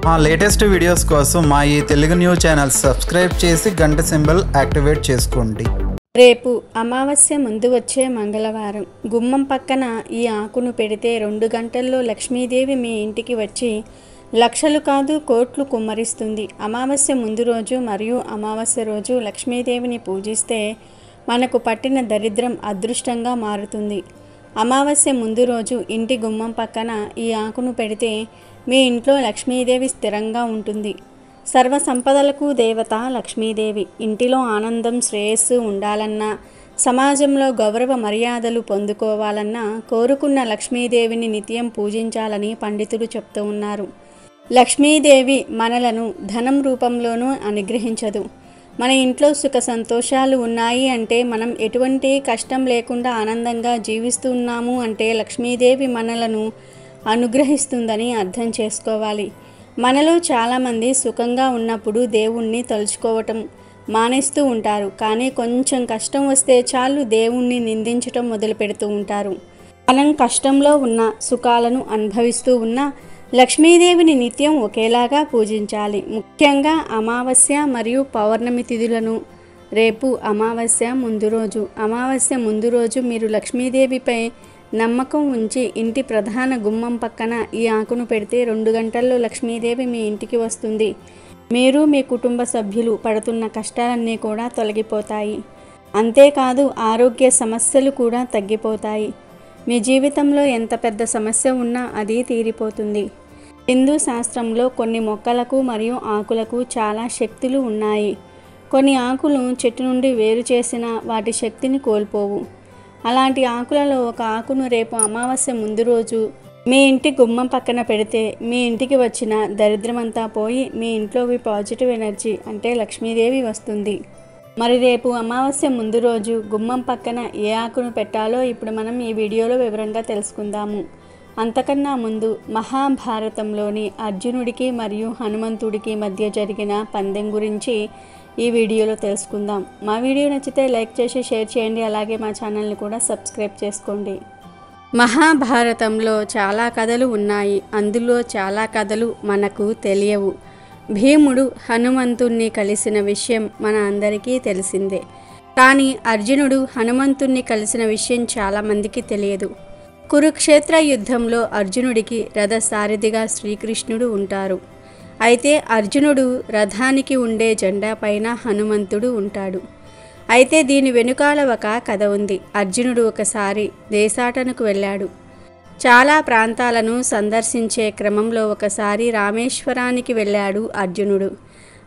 మా latest videos కోసం మా ఈ తెలుగు న్యూస్ ఛానల్ సబ్స్క్రైబ్ చేసి గంట సింబల్ యాక్టివేట్ చేసుకోండి. రేపు అమావాస్య ముందు వచ్చే మంగళవారం గుమ్మం పక్కన ఈ ఆకును పెడితే 2 గంటల్లో లక్ష్మీదేవి మీ ఇంటికి వచ్చి లక్షలు కాదు కోట్లు కుమ్మరిస్తుంది. అమావాస్య ముందు రోజు మరియు అమావాస్య రోజు లక్ష్మీదేవిని పూజిస్తే మనకు పట్టిన దరిద్రం అదృష్టంగా మారుతుంది. అమావాస్య ముందు రోజు ఇంటి గుమ్మం పక్కన ఈ ఆకును పెడితే మీ ఇంట్లో లక్ష్మీదేవి స్థిరంగా ఉంటుంది. సర్వ సంపదలకు దేవత లక్ష్మీదేవి. ఇంటిలో ఆనందం శ్రేయస్సు ఉండాలన్నా, సమాజంలో గౌరవ మర్యాదలు పొందుకోవాలన్నా కోరుకున్న లక్ష్మీదేవిని నిత్యం పూజించాలని పండితులు చెప్తూ ఉన్నారు. లక్ష్మీదేవి మనలను ధనం రూపంలోనూ అనుగ్రహించదు. మన ఇంట్లో సుఖ సంతోషాలు ఉన్నాయి అంటే, మనం ఎటువంటి కష్టం లేకుండా ఆనందంగా జీవిస్తున్నాము అంటే లక్ష్మీదేవి మనలను అనుగ్రహిస్తుందని అర్థం చేసుకోవాలి. మనలో చాలామంది సుఖంగా ఉన్నప్పుడు దేవుణ్ణి తలుచుకోవటం మానేస్తూ ఉంటారు. కానీ కొంచెం కష్టం వస్తే చాలు దేవుణ్ణి నిందించటం మొదలు పెడుతూ ఉంటారు. మనం కష్టంలో ఉన్న సుఖాలను అనుభవిస్తూ ఉన్న లక్ష్మీదేవిని నిత్యం ఒకేలాగా పూజించాలి. ముఖ్యంగా అమావాస్య మరియు పౌర్ణమి తిథులను. రేపు అమావాస్య ముందు రోజు మీరు లక్ష్మీదేవిపై నమ్మకం ఉంచి ఇంటి ప్రధాన గుమ్మం పక్కన ఈ ఆకును పెడితే 2 గంటల్లో లక్ష్మీదేవి మీ ఇంటికి వస్తుంది. మీరు మీ కుటుంబ సభ్యులు పడుతున్న కష్టాలన్నీ కూడా తొలగిపోతాయి. అంతేకాదు ఆరోగ్య సమస్యలు కూడా తగ్గిపోతాయి. మీ జీవితంలో ఎంత పెద్ద సమస్య ఉన్నా అది తీరిపోతుంది. హిందూ శాస్త్రంలో కొన్ని మొక్కలకు మరియు ఆకులకు చాలా శక్తులు ఉన్నాయి. కొన్ని ఆకులు చెట్టు నుండి వేరు చేసిన వాటి శక్తిని కోల్పోవు. అలాంటి ఆకులలో ఒక ఆకును రేపు అమావాస్య ముందు రోజు మీ ఇంటి గుమ్మం పక్కన పెడితే మీ ఇంటికి వచ్చిన దరిద్రమంతా పోయి మీ ఇంట్లోకి పాజిటివ్ ఎనర్జీ అంటే లక్ష్మీదేవి వస్తుంది. మరి రేపు అమావాస్య ముందు రోజు గుమ్మం పక్కన ఏ ఆకును పెట్టాలో ఇప్పుడు మనం ఈ వీడియోలో వివరంగా తెలుసుకుందాము. అంతకన్నా ముందు మహాభారతంలోని అర్జునుడికి మరియు హనుమంతుడికి మధ్య జరిగిన పందెం గురించి ఈ వీడియోలో తెలుసుకుందాం. మా వీడియో నచ్చితే లైక్ చేసి షేర్ చేయండి. అలాగే మా ఛానల్ని కూడా సబ్స్క్రైబ్ చేసుకోండి. మహాభారతంలో చాలా కథలు ఉన్నాయి. అందులో చాలా కథలు మనకు తెలియవు. భీముడు హనుమంతుణ్ణి కలిసిన విషయం మన అందరికీ తెలిసిందే. కానీ అర్జునుడు హనుమంతుణ్ణి కలిసిన విషయం చాలామందికి తెలియదు. కురుక్షేత్ర యుద్ధంలో అర్జునుడికి రథసారథిగా శ్రీకృష్ణుడు ఉంటారు. అయితే అర్జునుడు రథానికి ఉండే జెండా పైన హనుమంతుడు ఉంటాడు. అయితే దీని వెనుకాల ఒక కథ ఉంది. అర్జునుడు ఒకసారి దేశాటనకు వెళ్ళాడు. చాలా ప్రాంతాలను సందర్శించే క్రమంలో ఒకసారి రామేశ్వరానికి వెళ్ళాడు అర్జునుడు.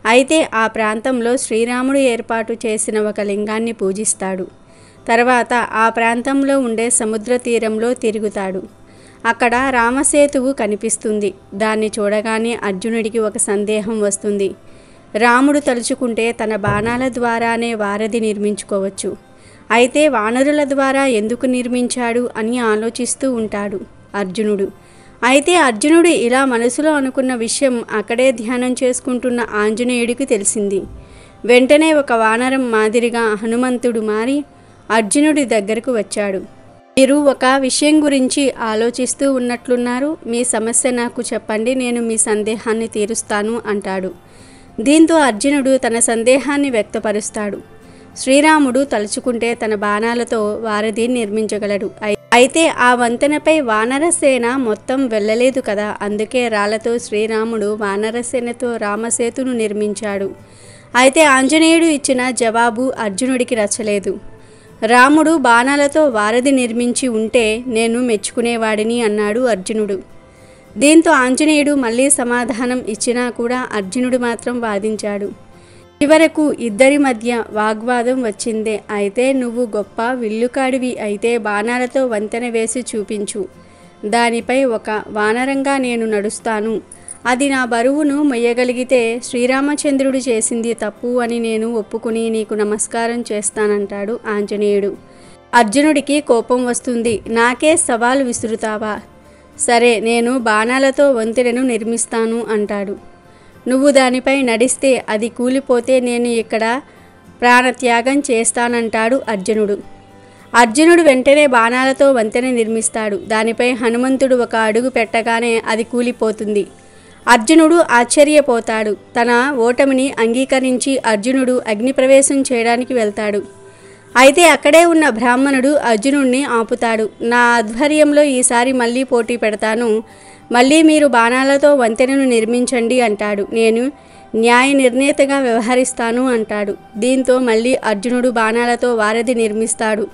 అయితే ఆ ప్రాంతంలో శ్రీరాముడు ఏర్పాటు చేసిన ఒక లింగాన్ని పూజిస్తాడు. తర్వాత ఆ ప్రాంతంలో ఉండే సముద్ర తీరంలో తిరుగుతాడు. అక్కడ రామసేతువు కనిపిస్తుంది. దాన్ని చూడగానే అర్జునుడికి ఒక సందేహం వస్తుంది. రాముడు తలుచుకుంటే తన బాణాల ద్వారానే వారధి నిర్మించుకోవచ్చు. అయితే వానరుల ద్వారా ఎందుకు నిర్మించాడు అని ఆలోచిస్తూ ఉంటాడు అర్జునుడు. అయితే అర్జునుడు ఇలా మనసులో అనుకున్న విషయం అక్కడే ధ్యానం చేసుకుంటున్న ఆంజనేయుడికి తెలిసింది. వెంటనే ఒక వానరం మాదిరిగా హనుమంతుడు మారి అర్జునుడి దగ్గరకు వచ్చాడు. మీరు ఒక విషయం గురించి ఆలోచిస్తూ ఉన్నట్లున్నారు. మీ సమస్య నాకు చెప్పండి, నేను మీ సందేహాన్ని తీరుస్తాను అంటాడు. దీంతో అర్జునుడు తన సందేహాన్ని వ్యక్తపరుస్తాడు. శ్రీరాముడు తలుచుకుంటే తన బాణాలతో వారధి నిర్మించగలడు. అయితే ఆ వంతెనపై వానరసేన మొత్తం వెళ్ళలేదు కదా. అందుకే రాళ్లతో శ్రీరాముడు వానరసేనతో రామసేతును నిర్మించాడు. అయితే ఆంజనేయుడు ఇచ్చిన జవాబు అర్జునుడికి నచ్చలేదు. రాముడు బాణాలతో వారధి నిర్మించి ఉంటే నేను మెచ్చుకునేవాడిని అన్నాడు అర్జునుడు. దీంతో ఆంజనేయుడు మళ్ళీ సమాధానం ఇచ్చినా కూడా అర్జునుడు మాత్రం వాదించాడు. చివరకు ఇద్దరి మధ్య వాగ్వాదం వచ్చిందే. అయితే నువ్వు గొప్ప విల్లుకాడివి అయితే బాణాలతో వంతెన వేసి చూపించు. దానిపై ఒక వానరంగా నేను నడుస్తాను. అది నా బరువును మొయ్యగలిగితే శ్రీరామచంద్రుడు చేసింది తప్పు అని నేను ఒప్పుకుని నీకు నమస్కారం చేస్తానంటాడు ఆంజనేయుడు. అర్జునుడికి కోపం వస్తుంది. నాకే సవాలు విసురుతావా? సరే, నేను బాణాలతో వంతెనను నిర్మిస్తాను అంటాడు. నువ్వు దానిపై నడిస్తే అది కూలిపోతే నేను ఇక్కడ ప్రాణత్యాగం చేస్తానంటాడు అర్జునుడు. అర్జునుడు వెంటనే బాణాలతో వంతెన నిర్మిస్తాడు. దానిపై హనుమంతుడు ఒక అడుగు పెట్టగానే అది కూలిపోతుంది. అర్జునుడు ఆశ్చర్యపోతాడు. తన ఓటమిని అంగీకరించి అర్జునుడు అగ్నిప్రవేశం చేయడానికి వెళ్తాడు. అయితే అక్కడే ఉన్న బ్రాహ్మణుడు అర్జునుడిని ఆపుతాడు. నా ఆధ్వర్యంలో ఈసారి మళ్ళీ పోటీ పెడతాను. మళ్ళీ మీరు బాణాలతో వంతెనను నిర్మించండి అంటాడు. నేను న్యాయ నిర్ణేతగా వ్యవహరిస్తాను అంటాడు. దీంతో మళ్ళీ అర్జునుడు బాణాలతో వారధి నిర్మిస్తాడు.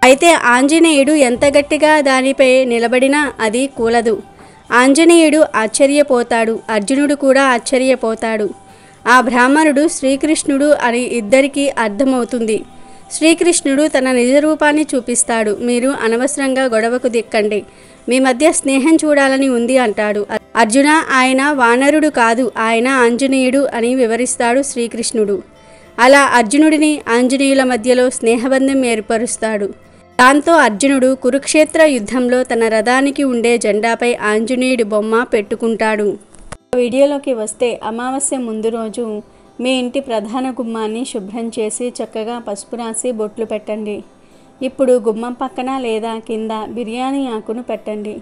అయితే ఆంజనేయుడు ఎంత గట్టిగా దానిపై నిలబడినా అది కూలదు. ఆంజనేయుడు ఆశ్చర్యపోతాడు. అర్జునుడు కూడా ఆశ్చర్యపోతాడు. ఆ బ్రాహ్మణుడు శ్రీకృష్ణుడు అని ఇద్దరికీ అర్థమవుతుంది. శ్రీకృష్ణుడు తన నిజరూపాన్ని చూపిస్తాడు. మీరు అనవసరంగా గొడవకు దిక్కండి, మీ మధ్య స్నేహం చూడాలని ఉంది అంటాడు. అర్జున, ఆయన వానరుడు కాదు, ఆయన ఆంజనేయుడు అని వివరిస్తాడు శ్రీకృష్ణుడు. అలా అర్జునుడిని ఆంజనేయుల మధ్యలో స్నేహబంధం ఏర్పరుస్తాడు. దాంతో అర్జునుడు కురుక్షేత్ర యుద్ధంలో తన రథానికి ఉండే జెండాపై ఆంజనేయుడి బొమ్మ పెట్టుకుంటాడు. వీడియోలోకి వస్తే అమావాస్య ముందు రోజు మీ ఇంటి ప్రధాన గుమ్మాన్ని శుభ్రం చేసి చక్కగా పసుపు రాసి బొట్లు పెట్టండి. ఇప్పుడు గుమ్మం పక్కన లేదా కింద బిర్యానీ ఆకును పెట్టండి.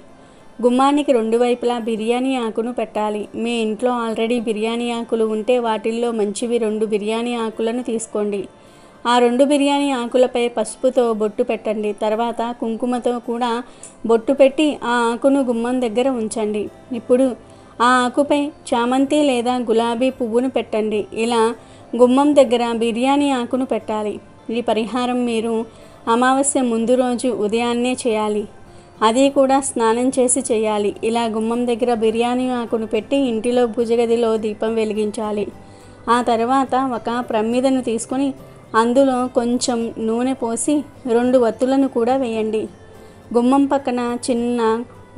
గుమ్మానికి రెండు వైపులా బిర్యానీ ఆకును పెట్టాలి. మీ ఇంట్లో ఆల్రెడీ బిర్యానీ ఆకులు ఉంటే వాటిల్లో మంచివి 2 బిర్యానీ ఆకులను తీసుకోండి. ఆ 2 బిర్యానీ ఆకులపై పసుపుతో బొట్టు పెట్టండి. తర్వాత కుంకుమతో కూడా బొట్టు పెట్టి ఆ ఆకును గుమ్మం దగ్గర ఉంచండి. ఇప్పుడు ఆ ఆకుపై చామంతి లేదా గులాబీ పువ్వును పెట్టండి. ఇలా గుమ్మం దగ్గర బిర్యానీ ఆకును పెట్టాలి. ఈ పరిహారం మీరు అమావాస్య ముందు రోజు ఉదయాన్నే చేయాలి. అది కూడా స్నానం చేసి చేయాలి. ఇలా గుమ్మం దగ్గర బిర్యానీ ఆకును పెట్టి ఇంటిలో పూజ గదిలో దీపం వెలిగించాలి. ఆ తర్వాత ఒక ప్రమిదను తీసుకొని అందులో కొంచెం నూనె పోసి 2 వత్తులను కూడా వేయండి. గుమ్మం పక్కన చిన్న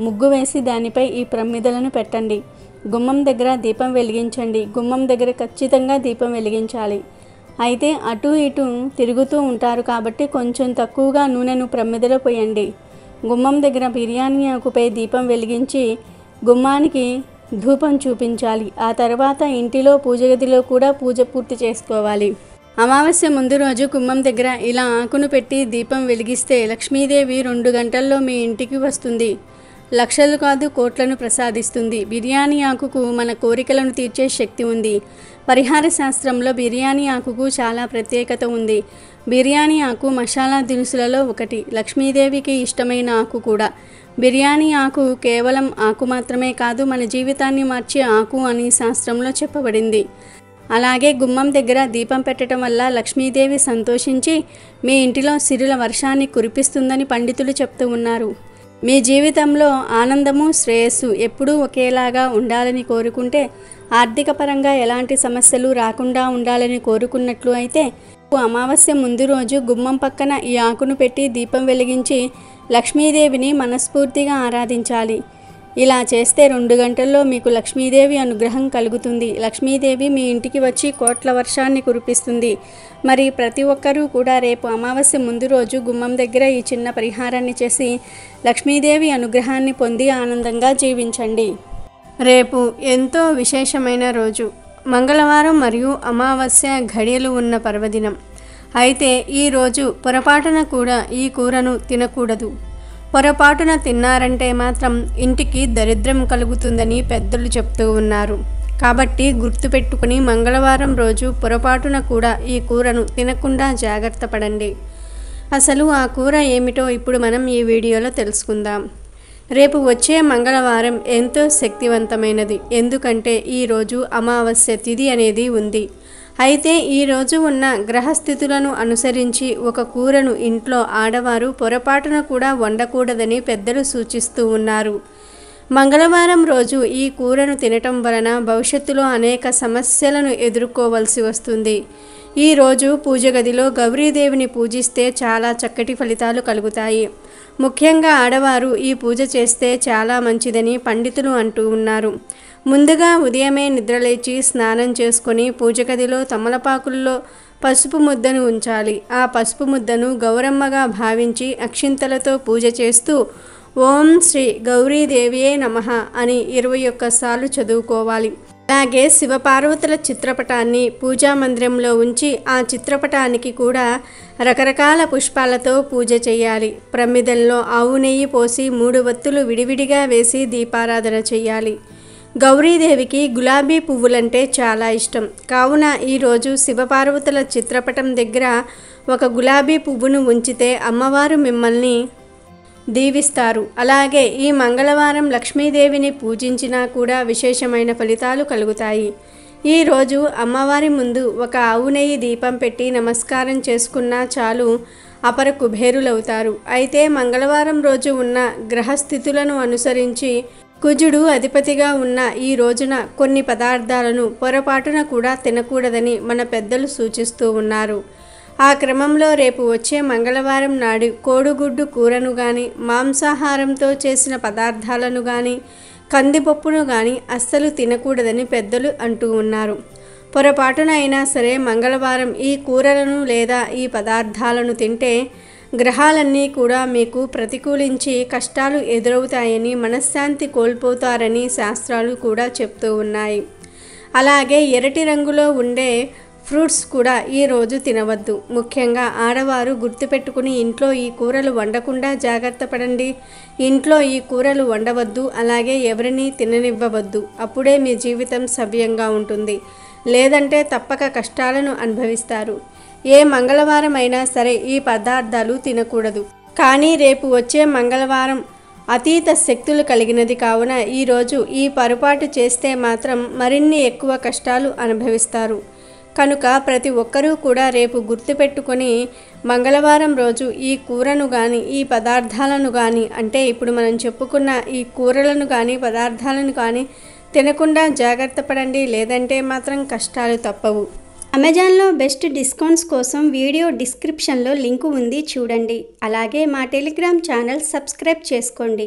ముగ్గు వేసి దానిపై ఈ ప్రమిదలను పెట్టండి. గుమ్మం దగ్గర దీపం వెలిగించండి. గుమ్మం దగ్గర ఖచ్చితంగా దీపం వెలిగించాలి. అయితే అటు ఇటు తిరుగుతూ ఉంటారు కాబట్టి కొంచెం తక్కువగా నూనెను ప్రమిదలో పోయండి. గుమ్మం దగ్గర బిర్యానీ ఆకుపై దీపం వెలిగించి గుమ్మానికి ధూపం చూపించాలి. ఆ తర్వాత ఇంటిలో పూజ గదిలో కూడా పూజ పూర్తి చేసుకోవాలి. అమావాస్య ముందు రోజు గుమ్మం దగ్గర ఇలా ఆకును పెట్టి దీపం వెలిగిస్తే లక్ష్మీదేవి 2 గంటల్లో మీ ఇంటికి వస్తుంది. లక్షలు కాదు కోట్లను ప్రసాదిస్తుంది. బిర్యానీ ఆకుకు మన కోరికలను తీర్చే శక్తి ఉంది. పరిహార శాస్త్రంలో బిర్యానీ ఆకుకు చాలా ప్రత్యేకత ఉంది. బిర్యానీ ఆకు మసాలా దినుసులలో ఒకటి. లక్ష్మీదేవికి ఇష్టమైన ఆకు కూడా. బిర్యానీ ఆకు కేవలం ఆకు మాత్రమే కాదు, మన జీవితాన్ని మార్చే ఆకు అని శాస్త్రంలో చెప్పబడింది. అలాగే గుమ్మం దగ్గర దీపం పెట్టడం వల్ల లక్ష్మీదేవి సంతోషించి మీ ఇంటిలో సిరుల వర్షాన్ని కురిపిస్తుందని పండితులు చెప్తూ ఉన్నారు. మీ జీవితంలో ఆనందము, శ్రేయస్సు ఎప్పుడూ ఒకేలాగా ఉండాలని కోరుకుంటే, ఆర్థిక పరంగా ఎలాంటి సమస్యలు రాకుండా ఉండాలని కోరుకున్నట్లు అయితే అమావాస్య ముందు రోజు గుమ్మం పక్కన ఈ ఆకును పెట్టి దీపం వెలిగించి లక్ష్మీదేవిని మనస్ఫూర్తిగా ఆరాధించాలి. ఇలా చేస్తే 2 గంటల్లో మీకు లక్ష్మీదేవి అనుగ్రహం కలుగుతుంది. లక్ష్మీదేవి మీ ఇంటికి వచ్చి కోట్ల వర్షాన్ని కురిపిస్తుంది. మరి ప్రతి ఒక్కరూ కూడా రేపు అమావాస్య ముందు రోజు గుమ్మం దగ్గర ఈ చిన్న పరిహారాన్ని చేసి లక్ష్మీదేవి అనుగ్రహాన్ని పొంది ఆనందంగా జీవించండి. రేపు ఎంతో విశేషమైన రోజు, మంగళవారం మరియు అమావాస్య ఘడియలు ఉన్న పర్వదినం. అయితే ఈరోజు పొరపాటున కూడా ఈ కూరను తినకూడదు. పొరపాటున తిన్నారంటే మాత్రం ఇంటికి దరిద్రం కలుగుతుందని పెద్దలు చెప్తూ ఉన్నారు. కాబట్టి గుర్తుపెట్టుకుని మంగళవారం రోజు పొరపాటున కూడా ఈ కూరను తినకుండా జాగ్రత్త పడండి. అసలు ఆ కూర ఏమిటో ఇప్పుడు మనం ఈ వీడియోలో తెలుసుకుందాం. రేపు వచ్చే మంగళవారం ఎంతో శక్తివంతమైనది. ఎందుకంటే ఈరోజు అమావాస్య తిథి అనేది ఉంది. అయితే ఈరోజు ఉన్న గ్రహస్థితులను అనుసరించి ఒక కూరను ఇంట్లో ఆడవారు పొరపాటున కూడా వండకూడదని పెద్దలు సూచిస్తూ ఉన్నారు. మంగళవారం రోజు ఈ కూరను తినటం వలన భవిష్యత్తులో అనేక సమస్యలను ఎదుర్కోవలసి వస్తుంది. ఈరోజు పూజ గదిలో గౌరీదేవిని పూజిస్తే చాలా చక్కటి ఫలితాలు కలుగుతాయి. ముఖ్యంగా ఆడవారు ఈ పూజ చేస్తే చాలా మంచిదని పండితులు అంటూ ఉన్నారు. ముందుగా ఉదయమే నిద్రలేచి స్నానం చేసుకొని పూజ గదిలో తమలపాకుల్లో పసుపు ముద్దను ఉంచాలి. ఆ పసుపు ముద్దను గౌరమ్మగా భావించి అక్షింతలతో పూజ చేస్తూ ఓం శ్రీ గౌరీదేవియే నమః అని 21 సార్లు చదువుకోవాలి. అలాగే శివపార్వతుల చిత్రపటాన్ని పూజా మందిరంలో ఉంచి ఆ చిత్రపటానికి కూడా రకరకాల పుష్పాలతో పూజ చేయాలి. ప్రమిదల్లో ఆవు నెయ్యి పోసి 3 వత్తులు విడివిడిగా వేసి దీపారాధన చేయాలి. గౌరీదేవికి గులాబీ పువ్వులంటే చాలా ఇష్టం. కావున ఈరోజు శివపార్వతుల చిత్రపటం దగ్గర ఒక గులాబీ పువ్వును ఉంచితే అమ్మవారు మిమ్మల్ని దీవిస్తారు. అలాగే ఈ మంగళవారం లక్ష్మీదేవిని పూజించినా కూడా విశేషమైన ఫలితాలు కలుగుతాయి. ఈరోజు అమ్మవారి ముందు ఒక ఆవు నెయ్యి దీపం పెట్టి నమస్కారం చేసుకున్నా చాలు, అపర కుబేరులవుతారు. అయితే మంగళవారం రోజు ఉన్న గ్రహస్థితులను అనుసరించి కుజుడు అధిపతిగా ఉన్న ఈ రోజున కొన్ని పదార్థాలను పొరపాటున కూడా తినకూడదని మన పెద్దలు సూచిస్తూ ఉన్నారు. ఆ క్రమంలో రేపు వచ్చే మంగళవారం నాడు కోడిగుడ్డు కూరను కానీ, మాంసాహారంతో చేసిన పదార్థాలను కానీ, కందిపప్పును కానీ అస్సలు తినకూడదని పెద్దలు అంటూ ఉన్నారు. పొరపాటున అయినా సరే మంగళవారం ఈ కూరలను లేదా ఈ పదార్థాలను తింటే గ్రహాలన్నీ కూడా మీకు ప్రతికూలించి కష్టాలు ఎదురవుతాయని, మనశ్శాంతి కోల్పోతారని శాస్త్రాలు కూడా చెప్తూ ఉన్నాయి. అలాగే ఎర్రటి రంగులో ఉండే ఫ్రూట్స్ కూడా ఈరోజు తినవద్దు. ముఖ్యంగా ఆడవారు గుర్తుపెట్టుకుని ఇంట్లో ఈ కూరలు వండకుండా జాగ్రత్త పడండి. ఇంట్లో ఈ కూరలు వండవద్దు, అలాగే ఎవరిని తిననివ్వవద్దు. అప్పుడే మీ జీవితం సవ్యంగా ఉంటుంది. లేదంటే తప్పక కష్టాలను అనుభవిస్తారు. ఏ మంగళవారం అయినా సరే ఈ పదార్థాలు తినకూడదు. కానీ రేపు వచ్చే మంగళవారం అతీత శక్తులు కలిగినది కావున ఈరోజు ఈ పొరపాటు చేస్తే మాత్రం మరిన్ని ఎక్కువ కష్టాలు అనుభవిస్తారు. కనుక ప్రతి ఒక్కరూ కూడా రేపు గుర్తుపెట్టుకొని మంగళవారం రోజు ఈ కూరను కానీ, ఈ పదార్థాలను కానీ, అంటే ఇప్పుడు మనం చెప్పుకున్న ఈ కూరలను కానీ, పదార్థాలను కానీ తినకుండా జాగ్రత్త పడండి. లేదంటే మాత్రం కష్టాలు తప్పవు. అమెజాన్లో బెస్ట్ డిస్కౌంట్స్ కోసం వీడియో డిస్క్రిప్షన్లో లింకు ఉంది, చూడండి. అలాగే మా టెలిగ్రామ్ ఛానల్ సబ్స్క్రైబ్ చేసుకోండి.